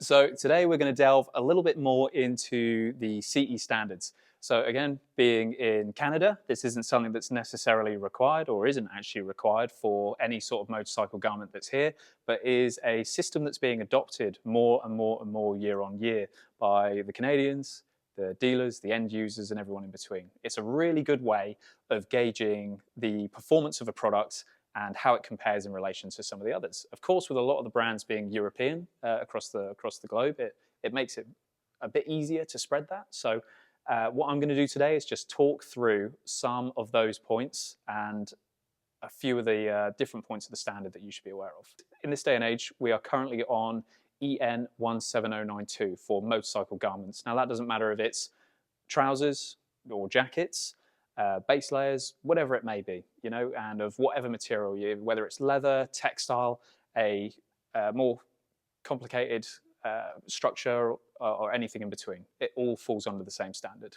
So today we're going to delve a little bit more into the CE standards. So again, being in Canada, this isn't something that's necessarily required or isn't actually required for any sort of motorcycle garment that's here, but is a system that's being adopted more and more and more year on year by the Canadians, the dealers, the end users, and everyone in between. It's a really good way of gauging the performance of a product and how it compares in relation to some of the others. Of course, with a lot of the brands being European across the globe, it makes it a bit easier to spread that. So what I'm going to do today is just talk through some of those points and a few of the different points of the standard that you should be aware of. In this day and age, we are currently on EN 17092 for motorcycle garments. Now that doesn't matter if it's trousers or jackets, base layers, whatever it may be, you know, and of whatever material whether it's leather, textile, a more complicated structure or anything in between. It all falls under the same standard.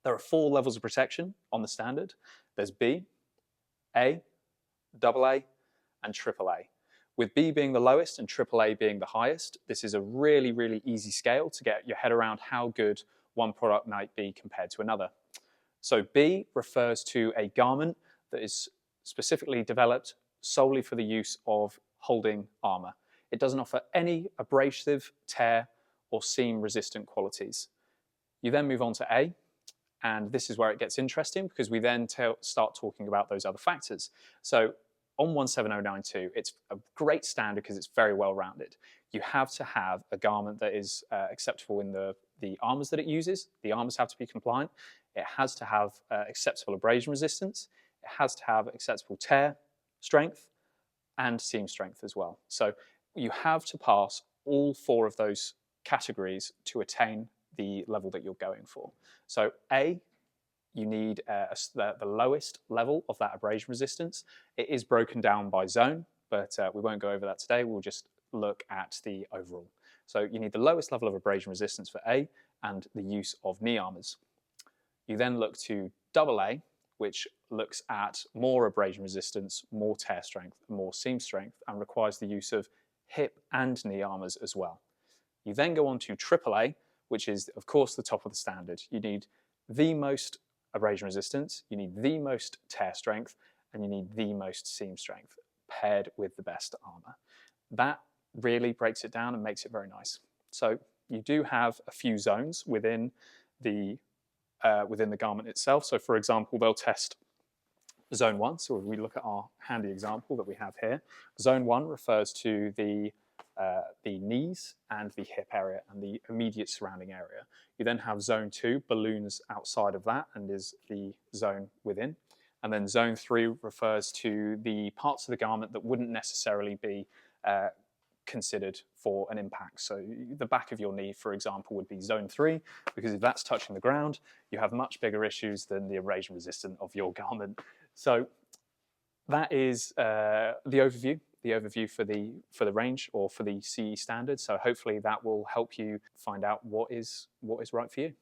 There are 4 levels of protection on the standard. There's B, A, AA, and AAA. With B being the lowest and AAA being the highest, this is a really, really easy scale to get your head around how good one product might be compared to another. So B refers to a garment that is specifically developed solely for the use of holding armor. It doesn't offer any abrasive, tear, or seam resistant qualities. You then move on to A, and this is where it gets interesting because we then start talking about those other factors. So on 17092, it's a great standard because it's very well rounded. You have to have a garment that is acceptable in the armors that it uses. The armors have to be compliant. It has to have acceptable abrasion resistance. It has to have acceptable tear strength and seam strength as well. So you have to pass all 4 of those categories to attain the level that you're going for. So A, you need the lowest level of that abrasion resistance. It is broken down by zone, but we won't go over that today. We'll just look at the overall. So you need the lowest level of abrasion resistance for A and the use of knee armors. You then look to AA, which looks at more abrasion resistance, more tear strength, more seam strength, and requires the use of hip and knee armors as well. You then go on to AAA, which is, of course, the top of the standard. You need the most abrasion resistance, you need the most tear strength, and you need the most seam strength paired with the best armor. That really breaks it down and makes it very nice. So you do have a few zones within the garment itself. So for example, they'll test zone 1. So if we look at our handy example that we have here, zone 1 refers to the knees and the hip area and the immediate surrounding area. You then have zone 2, balloons outside of that, and is the zone within. And then zone 3 refers to the parts of the garment that wouldn't necessarily be considered for an impact. So the back of your knee, for example, would be zone 3, because if that's touching the ground, you have much bigger issues than the abrasion resistant of your garment. So that is the overview for the range or for the CE standard. So hopefully that will help you find out what is right for you.